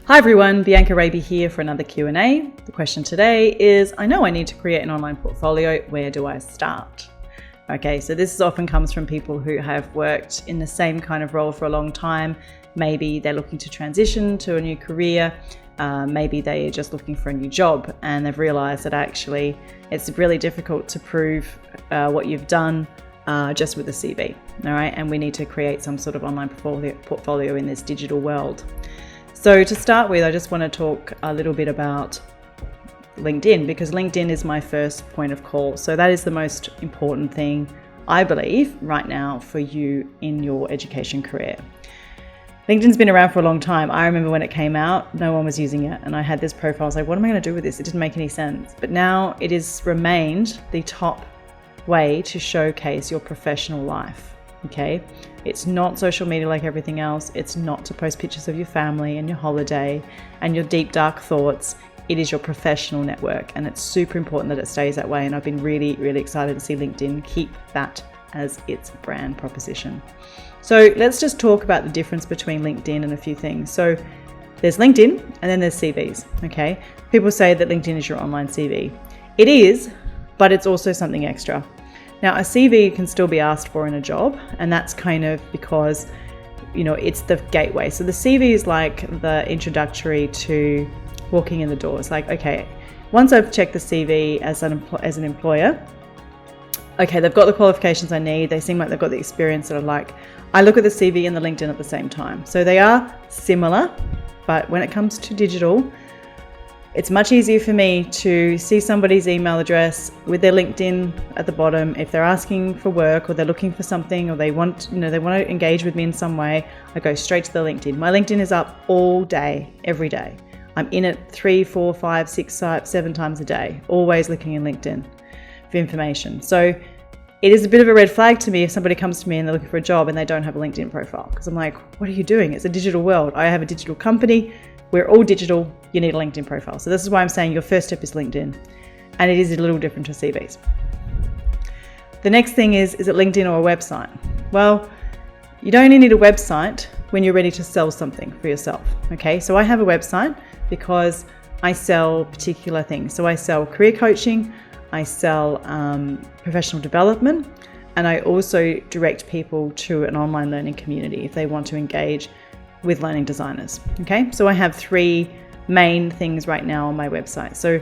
Hi everyone, Bianca Raby here for another Q&A. The question today is, I know I need to create an online portfolio, where do I start? Okay, so this often comes from people who have worked in the same kind of role for a long time. Maybe they're looking to transition to a new career. Maybe they're just looking for a new job and they've realized that actually it's really difficult to prove what you've done just with a CV, all right? And we need to create some sort of online portfolio in this digital world. So to start with, I just want to talk a little bit about LinkedIn, because LinkedIn is my first point of call. So that is the most important thing, I believe, right now for you in your education career. LinkedIn's been around for a long time. I remember when it came out, no one was using it. And I had this profile. I was like, what am I going to do with this? It didn't make any sense. But now it has remained the top way to showcase your professional life. Okay. It's not social media like everything else. It's not to post pictures of your family and your holiday and your deep, dark thoughts. It is your professional network, and it's super important that it stays that way. And I've been really, really excited to see LinkedIn keep that as its brand proposition. So let's just talk about the difference between LinkedIn and a few things. So there's LinkedIn and then there's CVs, okay? People say that LinkedIn is your online CV. It is, but it's also something extra. Now, a CV can still be asked for in a job, and that's kind of because, you know, it's the gateway. So the CV is like the introductory to walking in the door. It's like, okay, once I've checked the CV as an employer, okay, they've got the qualifications I need. They seem like they've got the experience that I like. I look at the CV and the LinkedIn at the same time. So they are similar, but when it comes to digital, it's much easier for me to see somebody's email address with their LinkedIn at the bottom. If they're asking for work or they're looking for something or they want to engage with me in some way, I go straight to the LinkedIn. My LinkedIn is up all day, every day. I'm in it 3, 4, 5, 6, 7 times a day, always looking in LinkedIn for information. So it is a bit of a red flag to me if somebody comes to me and they're looking for a job and they don't have a LinkedIn profile, because I'm like, what are you doing? It's a digital world. I have a digital company. We're all digital. You need a LinkedIn profile. So this is why I'm saying your first step is LinkedIn, and it is a little different to CVs. The next thing is it LinkedIn or a website? Well, you don't only need a website when you're ready to sell something for yourself. Okay, so I have a website because I sell particular things. So I sell career coaching, I sell professional development, and I also direct people to an online learning community if they want to engage with learning designers. Okay, so I have 3 main things right now on my website. So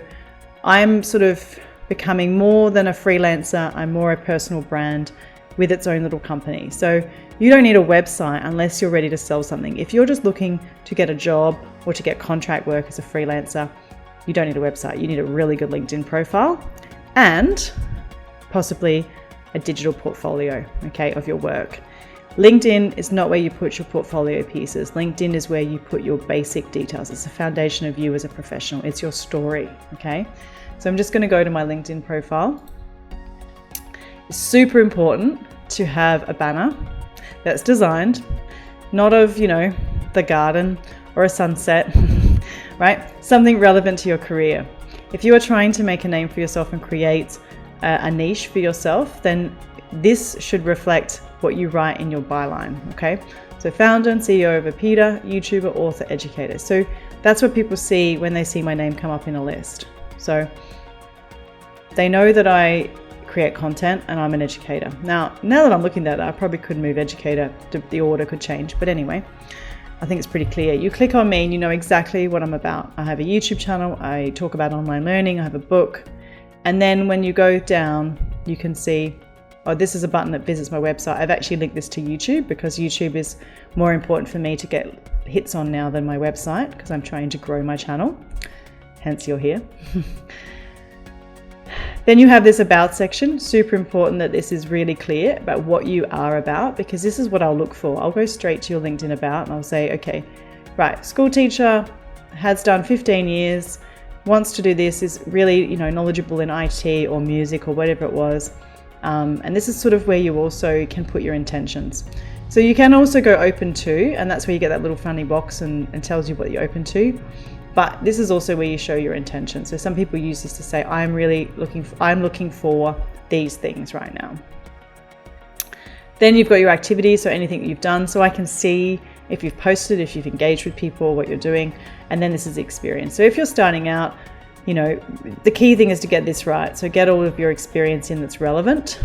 I'm sort of becoming more than a freelancer. I'm more a personal brand with its own little company. So you don't need a website unless you're ready to sell something. If you're just looking to get a job or to get contract work as a freelancer, you don't need a website. You need a really good LinkedIn profile and possibly a digital portfolio, okay, of your work. LinkedIn is not where you put your portfolio pieces. LinkedIn is where you put your basic details. It's the foundation of you as a professional. It's your story, okay? So I'm just going to go to my LinkedIn profile. It's super important to have a banner that's designed, not of, the garden or a sunset, right? Something relevant to your career. If you are trying to make a name for yourself and create a niche for yourself, then this should reflect what you write in your byline, okay? So founder and CEO of a Peter, YouTuber, author, educator. So that's what people see when they see my name come up in a list. So they know that I create content and I'm an educator. Now that I'm looking at that, I probably could move educator, the order could change. But anyway, I think it's pretty clear. You click on me and you know exactly what I'm about. I have a YouTube channel. I talk about online learning. I have a book. And then when you go down, you can see, oh, this is a button that visits my website. I've actually linked this to YouTube because YouTube is more important for me to get hits on now than my website, because I'm trying to grow my channel. Hence you're here. Then you have this about section. Super important that this is really clear about what you are about, because this is what I'll look for. I'll go straight to your LinkedIn about and I'll say, okay, right, school teacher, has done 15 years, wants to do this, is really, knowledgeable in IT or music or whatever it was. And this is sort of where you also can put your intentions. So you can also go open to, and that's where you get that little funny box and tells you what you're open to. But this is also where you show your intention. So some people use this to say, I'm looking for these things right now. Then you've got your activities, so anything that you've done. So I can see if you've posted, if you've engaged with people, what you're doing, and then this is the experience. So if you're starting out, you know, the key thing is to get this right. So get all of your experience in that's relevant,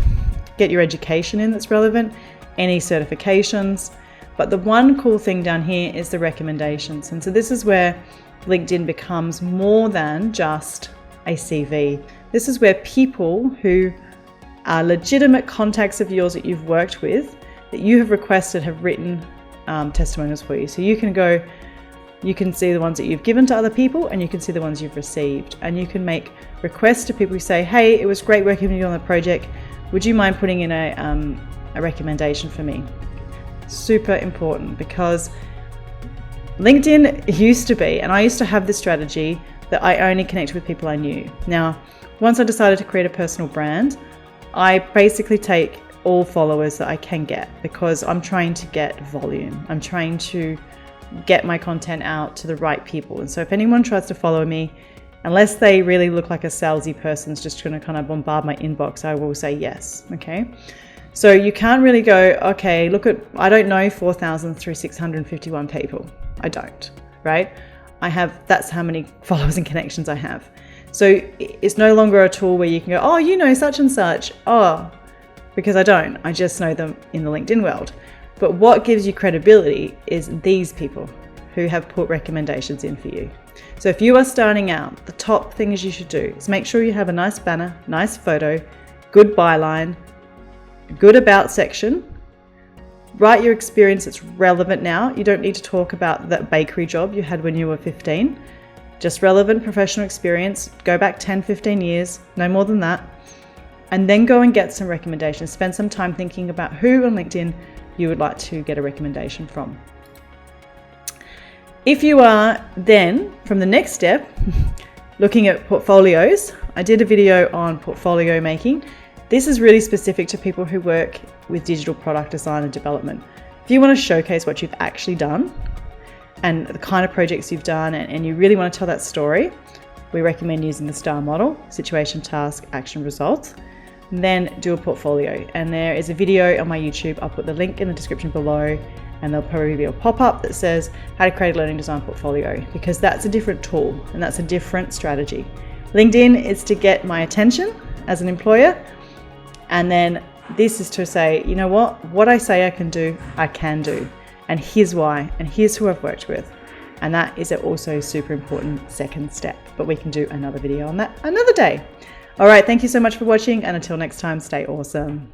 get your education in that's relevant, any certifications. But the one cool thing down here is the recommendations. And so this is where LinkedIn becomes more than just a CV. This is where people who are legitimate contacts of yours that you've worked with, that you have requested, have written testimonials for you. So you can go, you can see the ones that you've given to other people, and you can see the ones you've received. And you can make requests to people who say, hey, it was great working with you on the project. Would you mind putting in a recommendation for me? Super important, because LinkedIn used to be, and I used to have this strategy that I only connect with people I knew. Now, once I decided to create a personal brand, I basically take all followers that I can get, because I'm trying to get volume. I'm trying to get my content out to the right people. And so if anyone tries to follow me, unless they really look like a salesy person's just going to kind of bombard my inbox, I will say yes. Okay. So you can't really go, okay, look at, I don't know 4,651 people. I don't, right? That's how many followers and connections I have. So it's no longer a tool where you can go, oh, you know, such and such. Oh, because I don't. I just know them in the LinkedIn world. But what gives you credibility is these people who have put recommendations in for you. So if you are starting out, the top things you should do is make sure you have a nice banner, nice photo, good byline, good about section. Write your experience that's relevant now. You don't need to talk about that bakery job you had when you were 15. Just relevant professional experience. Go back 10, 15 years, no more than that. And then go and get some recommendations. Spend some time thinking about who on LinkedIn you would like to get a recommendation from. If you are then, from the next step, looking at portfolios, I did a video on portfolio making. This is really specific to people who work with digital product design and development. If you want to showcase what you've actually done and the kind of projects you've done, and you really want to tell that story, we recommend using the STAR model: situation, task, action, results. Then do a portfolio. And there is a video on my YouTube. I'll put the link in the description below, and there'll probably be a pop-up that says how to create a learning design portfolio, because that's a different tool and that's a different strategy. LinkedIn is to get my attention as an employer, and then this is to say, you know what I say I can do, and here's why, and here's who I've worked with. And that is also a super important second step, but we can do another video on that another day. All right, thank you so much for watching, and until next time, stay awesome.